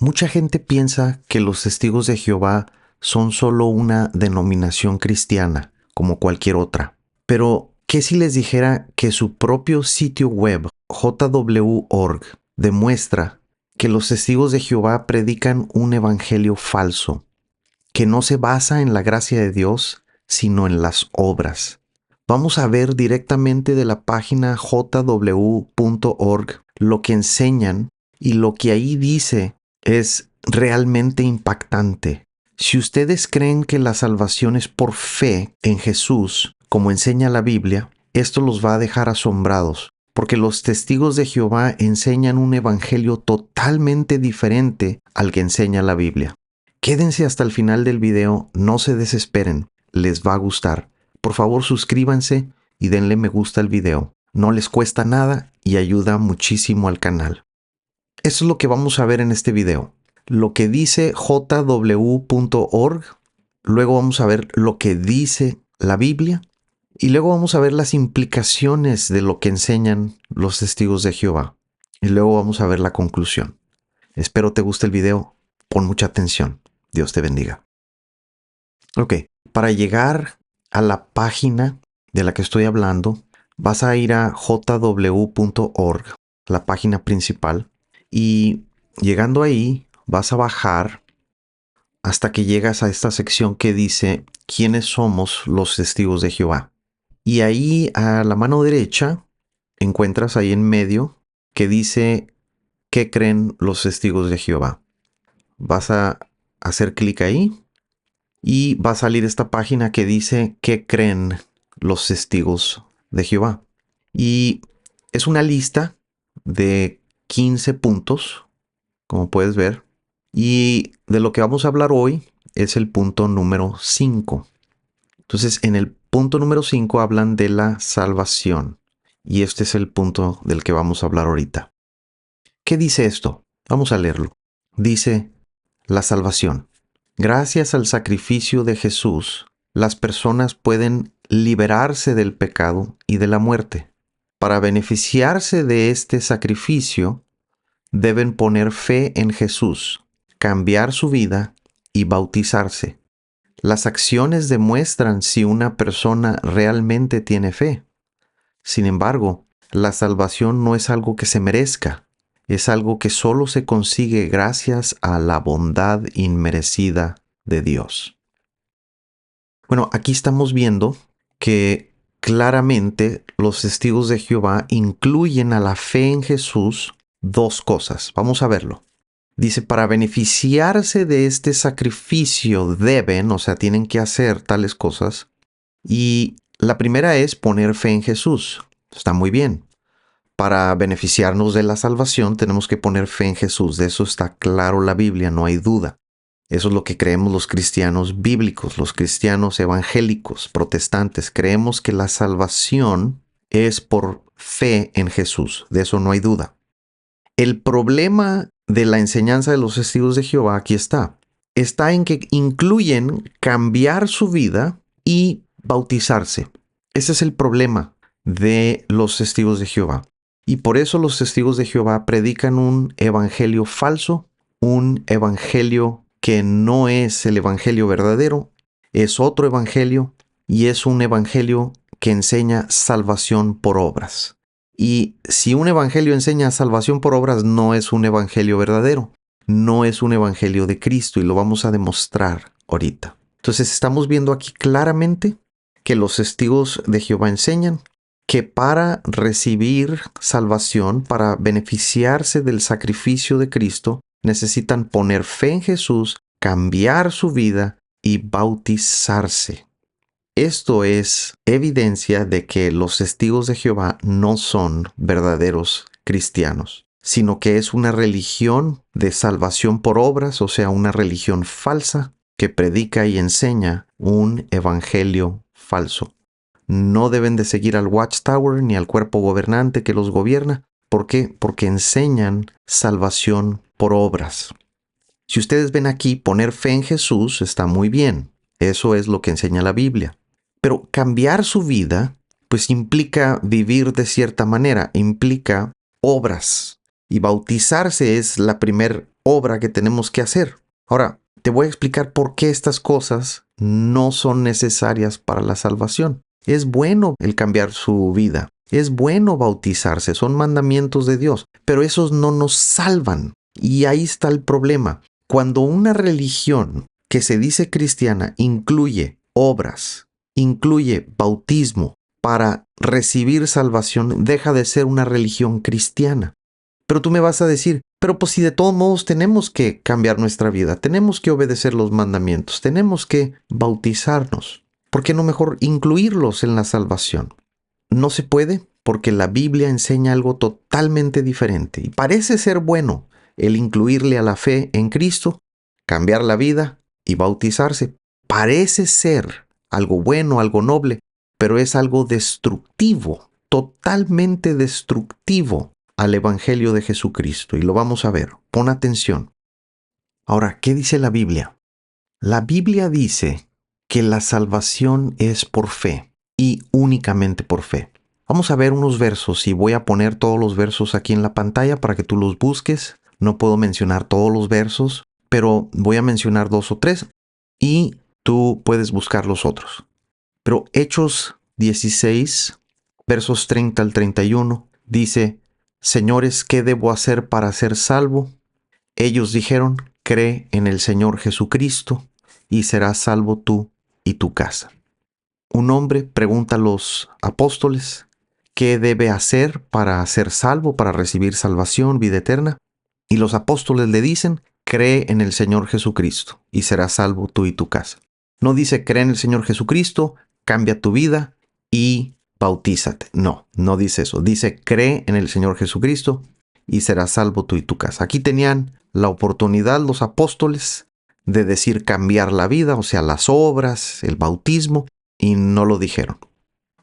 Mucha gente piensa que los testigos de Jehová son solo una denominación cristiana, como cualquier otra. Pero, ¿qué si les dijera que su propio sitio web, jw.org, demuestra que los testigos de Jehová predican un evangelio falso, que no se basa en la gracia de Dios, sino en las obras? Vamos a ver directamente de la página jw.org lo que enseñan, y lo que ahí dice es realmente impactante. Si ustedes creen que la salvación es por fe en Jesús, como enseña la Biblia, esto los va a dejar asombrados, porque los testigos de Jehová enseñan un evangelio totalmente diferente al que enseña la Biblia. Quédense hasta el final del video, no se desesperen, les va a gustar. Por favor, suscríbanse y denle me gusta al video. No les cuesta nada y ayuda muchísimo al canal. Eso es lo que vamos a ver en este video. Lo que dice jw.org, luego vamos a ver lo que dice la Biblia y luego vamos a ver las implicaciones de lo que enseñan los testigos de Jehová. Y luego vamos a ver la conclusión. Espero te guste el video. Pon mucha atención. Dios te bendiga. Ok, para llegar a la página de la que estoy hablando, vas a ir a jw.org, la página principal, y llegando ahí vas a bajar hasta que llegas a esta sección que dice ¿quiénes somos los testigos de Jehová? Y ahí a la mano derecha encuentras ahí en medio que dice ¿qué creen los testigos de Jehová? Vas a hacer clic ahí y va a salir esta página que dice ¿qué creen los testigos de Jehová? Y es una lista de 15 puntos, como puedes ver. Y de lo que vamos a hablar hoy es el punto número 5. Entonces, en el punto número 5 hablan de la salvación. Y este es el punto del que vamos a hablar ahorita. ¿Qué dice esto? Vamos a leerlo. Dice, la salvación. Gracias al sacrificio de Jesús, las personas pueden liberarse del pecado y de la muerte. Para beneficiarse de este sacrificio, deben poner fe en Jesús, cambiar su vida y bautizarse. Las acciones demuestran si una persona realmente tiene fe. Sin embargo, la salvación no es algo que se merezca. Es algo que solo se consigue gracias a la bondad inmerecida de Dios. Bueno, aquí estamos viendo que claramente los testigos de Jehová incluyen a la fe en Jesús dos cosas. Vamos a verlo. Dice, para beneficiarse de este sacrificio deben, o sea, tienen que hacer tales cosas. Y la primera es poner fe en Jesús. Está muy bien. Para beneficiarnos de la salvación tenemos que poner fe en Jesús. De eso está claro la Biblia, no hay duda. Eso es lo que creemos los cristianos bíblicos, los cristianos evangélicos, protestantes. Creemos que la salvación es por fe en Jesús. De eso no hay duda. El problema de la enseñanza de los testigos de Jehová aquí está. Está en que incluyen cambiar su vida y bautizarse. Ese es el problema de los testigos de Jehová. Y por eso los testigos de Jehová predican un evangelio falso, un evangelio que no es el evangelio verdadero, es otro evangelio y es un evangelio que enseña salvación por obras. Y si un evangelio enseña salvación por obras, no es un evangelio verdadero, no es un evangelio de Cristo y lo vamos a demostrar ahorita. Entonces estamos viendo aquí claramente que los testigos de Jehová enseñan que para recibir salvación, para beneficiarse del sacrificio de Cristo, necesitan poner fe en Jesús, cambiar su vida y bautizarse. Esto es evidencia de que los testigos de Jehová no son verdaderos cristianos, sino que es una religión de salvación por obras, o sea, una religión falsa que predica y enseña un evangelio falso. No deben de seguir al Watchtower ni al cuerpo gobernante que los gobierna. ¿Por qué? Porque enseñan salvación por obras. Si ustedes ven aquí, poner fe en Jesús está muy bien. Eso es lo que enseña la Biblia. Pero cambiar su vida, pues implica vivir de cierta manera, implica obras. Y bautizarse es la primera obra que tenemos que hacer. Ahora, te voy a explicar por qué estas cosas no son necesarias para la salvación. Es bueno el cambiar su vida. Es bueno bautizarse. Son mandamientos de Dios. Pero esos no nos salvan. Y ahí está el problema. Cuando una religión que se dice cristiana incluye obras, incluye bautismo para recibir salvación, deja de ser una religión cristiana. Pero tú me vas a decir, pero pues si de todos modos tenemos que cambiar nuestra vida, tenemos que obedecer los mandamientos, tenemos que bautizarnos, ¿por qué no mejor incluirlos en la salvación? No se puede porque la Biblia enseña algo totalmente diferente y parece ser bueno el incluirle a la fe en Cristo, cambiar la vida y bautizarse. Parece ser algo bueno, algo noble, pero es algo destructivo, totalmente destructivo al Evangelio de Jesucristo. Y lo vamos a ver. Pon atención. Ahora, ¿qué dice la Biblia? La Biblia dice que la salvación es por fe y únicamente por fe. Vamos a ver unos versos y voy a poner todos los versos aquí en la pantalla para que tú los busques. No puedo mencionar todos los versos, pero voy a mencionar 2 o 3 y tú puedes buscar los otros. Pero Hechos 16, versos 30 al 31, dice: Señores, ¿qué debo hacer para ser salvo? Ellos dijeron: cree en el Señor Jesucristo y serás salvo tú y tu casa. Un hombre pregunta a los apóstoles qué debe hacer para ser salvo, para recibir salvación, vida eterna. Y los apóstoles le dicen: cree en el Señor Jesucristo y serás salvo tú y tu casa. No dice cree en el Señor Jesucristo, cambia tu vida y bautízate. No, no dice eso. Dice cree en el Señor Jesucristo y serás salvo tú y tu casa. Aquí tenían la oportunidad los apóstoles de decir cambiar la vida, o sea, las obras, el bautismo, y no lo dijeron.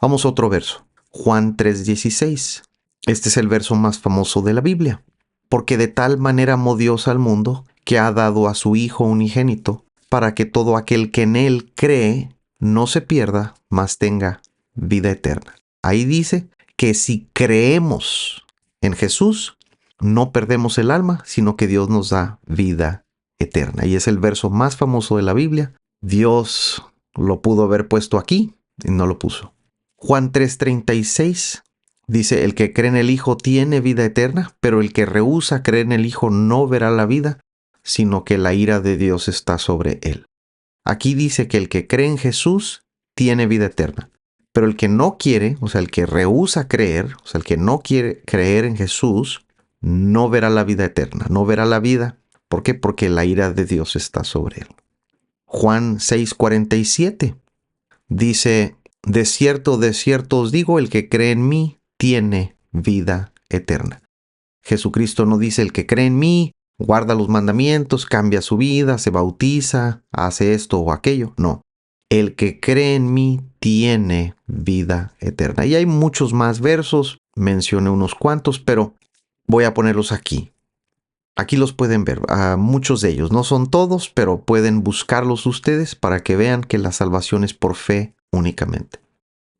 Vamos a otro verso. Juan 3:16. Este es el verso más famoso de la Biblia. Porque de tal manera amó Dios al mundo que ha dado a su Hijo unigénito, para que todo aquel que en Él cree no se pierda, mas tenga vida eterna. Ahí dice que si creemos en Jesús, no perdemos el alma, sino que Dios nos da vida eterna. Y es el verso más famoso de la Biblia. Dios lo pudo haber puesto aquí y no lo puso. Juan 3:36 dice: el que cree en el Hijo tiene vida eterna, pero el que rehúsa creer en el Hijo no verá la vida, sino que la ira de Dios está sobre él. Aquí dice que el que cree en Jesús tiene vida eterna, pero el que no quiere, o sea, el que rehúsa creer, o sea, el que no quiere creer en Jesús, no verá la vida eterna, no verá la vida. ¿Por qué? Porque la ira de Dios está sobre él. Juan 6:47 dice: de cierto os digo, el que cree en mí tiene vida eterna. Jesucristo no dice el que cree en mí, guarda los mandamientos, cambia su vida, se bautiza, hace esto o aquello. No, el que cree en mí tiene vida eterna. Y hay muchos más versos, mencioné unos cuantos, pero voy a ponerlos aquí. Aquí los pueden ver, muchos de ellos. No son todos, pero pueden buscarlos ustedes para que vean que la salvación es por fe únicamente.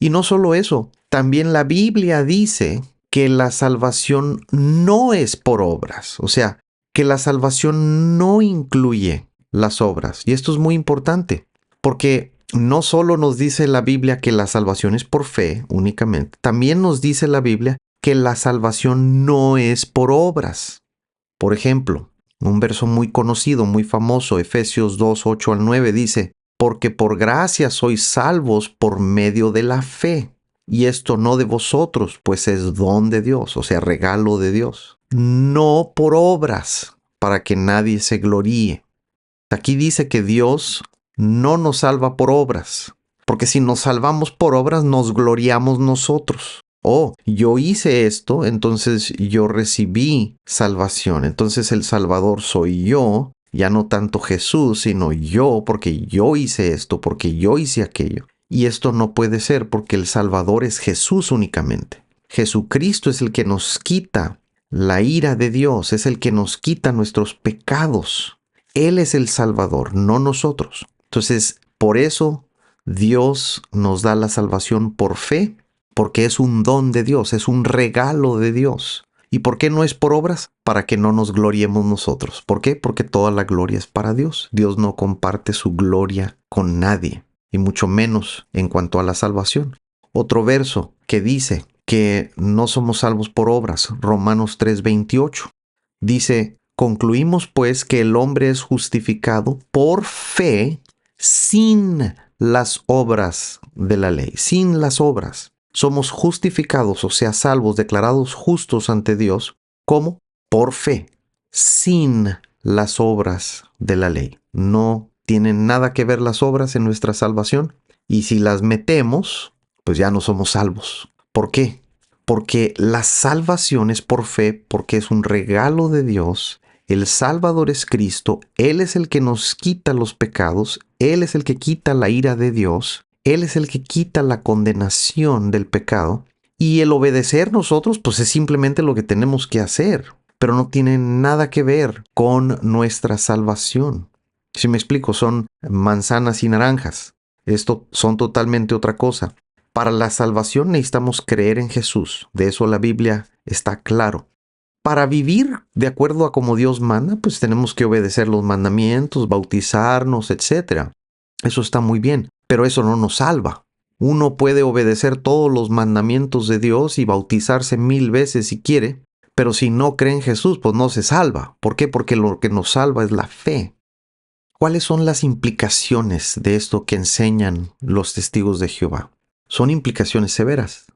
Y no solo eso, también la Biblia dice que la salvación no es por obras, o sea, que la salvación no incluye las obras. Y esto es muy importante, porque no solo nos dice la Biblia que la salvación es por fe únicamente, también nos dice la Biblia que la salvación no es por obras. Por ejemplo, un verso muy conocido, muy famoso, Efesios 2:8-9 dice: porque por gracia sois salvos por medio de la fe. Y esto no de vosotros, pues es don de Dios, o sea, regalo de Dios. No por obras, para que nadie se gloríe. Aquí dice que Dios no nos salva por obras, porque si nos salvamos por obras, nos gloriamos nosotros. Oh, yo hice esto, entonces yo recibí salvación. Entonces el Salvador soy yo. Ya no tanto Jesús, sino yo, porque yo hice esto, porque yo hice aquello. Y esto no puede ser porque el Salvador es Jesús únicamente. Jesucristo es el que nos quita la ira de Dios, es el que nos quita nuestros pecados. Él es el Salvador, no nosotros. Entonces, por eso Dios nos da la salvación por fe, porque es un don de Dios, es un regalo de Dios. ¿Y por qué no es por obras? Para que no nos gloriemos nosotros. ¿Por qué? Porque toda la gloria es para Dios. Dios no comparte su gloria con nadie, y mucho menos en cuanto a la salvación. Otro verso que dice que no somos salvos por obras, Romanos 3:28. Dice, concluimos pues que el hombre es justificado por fe sin las obras de la ley, sin las obras. Somos justificados, o sea, salvos, declarados justos ante Dios, ¿cómo? Por fe, sin las obras de la ley. No tienen nada que ver las obras en nuestra salvación, y si las metemos, pues ya no somos salvos. ¿Por qué? Porque la salvación es por fe, porque es un regalo de Dios. El Salvador es Cristo, Él es el que nos quita los pecados, Él es el que quita la ira de Dios, Él es el que quita la condenación del pecado, y el obedecer nosotros pues es simplemente lo que tenemos que hacer, pero no tiene nada que ver con nuestra salvación. Si me explico, son manzanas y naranjas. Esto son totalmente otra cosa. Para la salvación necesitamos creer en Jesús, de eso la Biblia está claro. Para vivir de acuerdo a como Dios manda, pues tenemos que obedecer los mandamientos, bautizarnos, etc. Eso está muy bien, pero eso no nos salva. Uno puede obedecer todos los mandamientos de Dios y bautizarse 1000 veces si quiere, pero si no cree en Jesús, pues no se salva. ¿Por qué? Porque lo que nos salva es la fe. ¿Cuáles son las implicaciones de esto que enseñan los testigos de Jehová? Son implicaciones severas.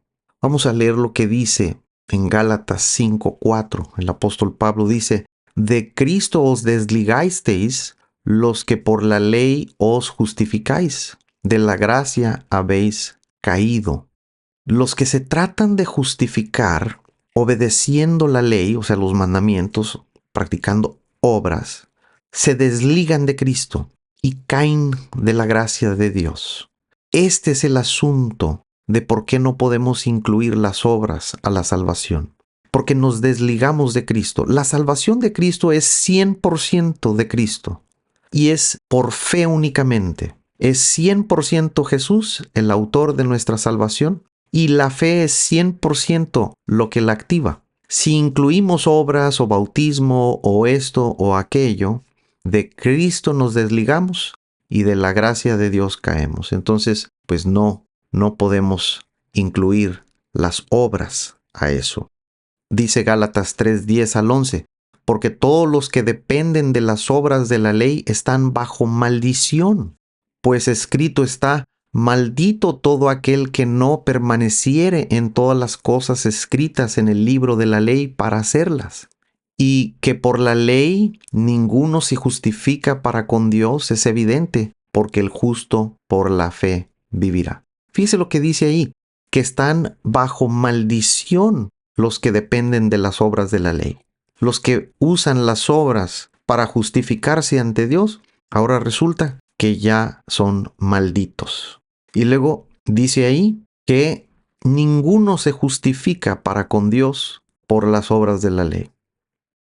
Vamos a leer lo que dice en Gálatas 5:4. El apóstol Pablo dice, de Cristo os desligasteis los que por la ley os justificáis, de la gracia habéis caído. Los que se tratan de justificar obedeciendo la ley, o sea, los mandamientos, practicando obras, se desligan de Cristo y caen de la gracia de Dios. Este es el asunto de por qué no podemos incluir las obras a la salvación. Porque nos desligamos de Cristo. La salvación de Cristo es 100% de Cristo. Y es por fe únicamente. Es 100% Jesús, el autor de nuestra salvación. Y la fe es 100% lo que la activa. Si incluimos obras o bautismo o esto o aquello, de Cristo nos desligamos y de la gracia de Dios caemos. Entonces, pues no podemos incluir las obras a eso. Dice Gálatas 3:10 al 11, porque todos los que dependen de las obras de la ley están bajo maldición, pues escrito está, maldito todo aquel que no permaneciere en todas las cosas escritas en el libro de la ley para hacerlas. Y que por la ley ninguno se justifica para con Dios es evidente, porque el justo por la fe vivirá. Fíjese lo que dice ahí, que están bajo maldición los que dependen de las obras de la ley. Los que usan las obras para justificarse ante Dios, ahora resulta que ya son malditos. Y luego dice ahí que ninguno se justifica para con Dios por las obras de la ley.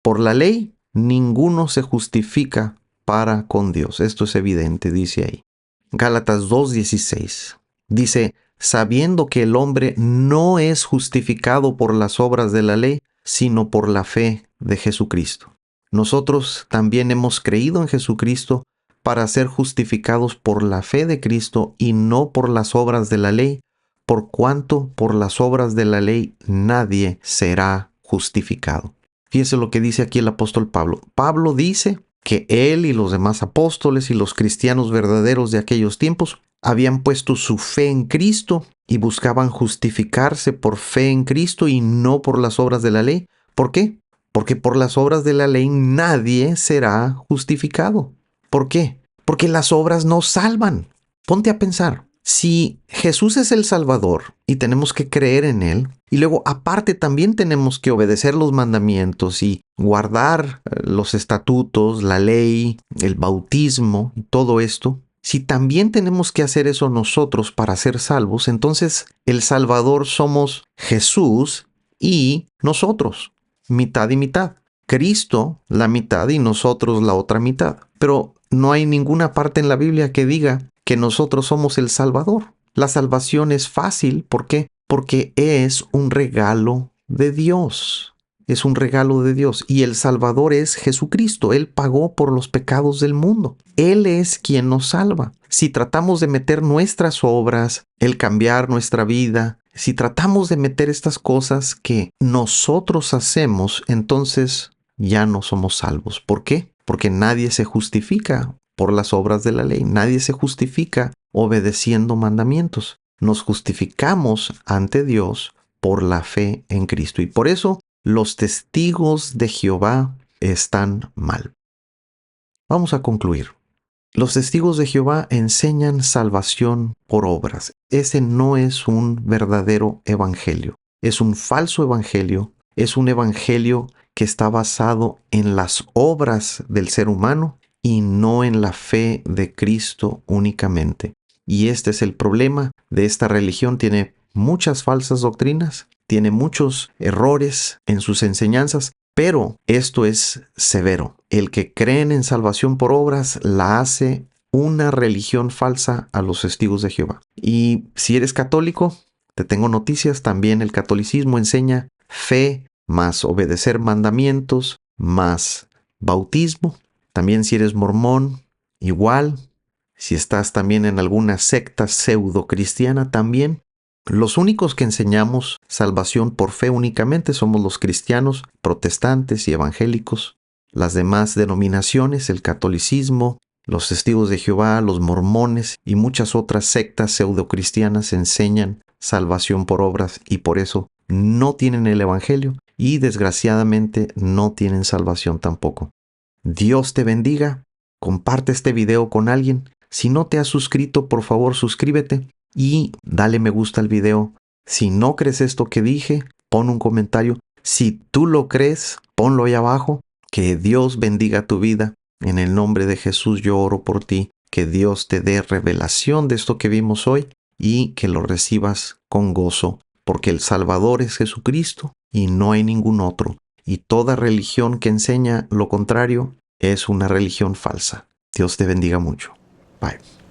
Por la ley, ninguno se justifica para con Dios. Esto es evidente, dice ahí. Gálatas 2:16. Dice, sabiendo que el hombre no es justificado por las obras de la ley, sino por la fe de Jesucristo. Nosotros también hemos creído en Jesucristo para ser justificados por la fe de Cristo y no por las obras de la ley, por cuanto por las obras de la ley nadie será justificado. Fíjese lo que dice aquí el apóstol Pablo. Pablo dice que él y los demás apóstoles y los cristianos verdaderos de aquellos tiempos habían puesto su fe en Cristo y buscaban justificarse por fe en Cristo y no por las obras de la ley. ¿Por qué? Porque por las obras de la ley nadie será justificado. ¿Por qué? Porque las obras no salvan. Ponte a pensar. Si Jesús es el Salvador y tenemos que creer en Él, y luego aparte también tenemos que obedecer los mandamientos y guardar los estatutos, la ley, el bautismo, todo esto, si también tenemos que hacer eso nosotros para ser salvos, entonces el Salvador somos Jesús y nosotros, mitad y mitad. Cristo la mitad y nosotros la otra mitad. Pero no hay ninguna parte en la Biblia que diga que nosotros somos el Salvador. La salvación es fácil. ¿Por qué? Porque es un regalo de Dios. es un regalo de Dios y el Salvador es Jesucristo. Él pagó por los pecados del mundo. Él es quien nos salva. Si tratamos de meter nuestras obras, el cambiar nuestra vida, si tratamos de meter estas cosas que nosotros hacemos, entonces ya no somos salvos. ¿Por qué? Porque nadie se justifica por las obras de la ley. Nadie se justifica obedeciendo mandamientos. Nos justificamos ante Dios por la fe en Cristo. Y por eso los testigos de Jehová están mal. Vamos a concluir. Los testigos de Jehová enseñan salvación por obras. Ese no es un verdadero evangelio. Es un falso evangelio. Es un evangelio que está basado en las obras del ser humano y no en la fe de Cristo únicamente. Y este es el problema de esta religión. Tiene muchas falsas doctrinas, tiene muchos errores en sus enseñanzas, pero esto es severo. El que creen en salvación por obras la hace una religión falsa a los testigos de Jehová. Y si eres católico, te tengo noticias. También el catolicismo enseña fe más obedecer mandamientos más bautismo. También si eres mormón, igual. Si estás también en alguna secta pseudo cristiana, también. Los únicos que enseñamos salvación por fe únicamente somos los cristianos, protestantes y evangélicos. Las demás denominaciones, el catolicismo, los testigos de Jehová, los mormones y muchas otras sectas pseudo-cristianas enseñan salvación por obras y por eso no tienen el evangelio y desgraciadamente no tienen salvación tampoco. Dios te bendiga. Comparte este video con alguien. Si no te has suscrito, por favor suscríbete y dale me gusta al video. Si no crees esto que dije, pon un comentario. Si tú lo crees, ponlo ahí abajo. Que Dios bendiga tu vida. En el nombre de Jesús yo oro por ti. Que Dios te dé revelación de esto que vimos hoy y que lo recibas con gozo. Porque el Salvador es Jesucristo y no hay ningún otro. Y toda religión que enseña lo contrario es una religión falsa. Dios te bendiga mucho. Bye.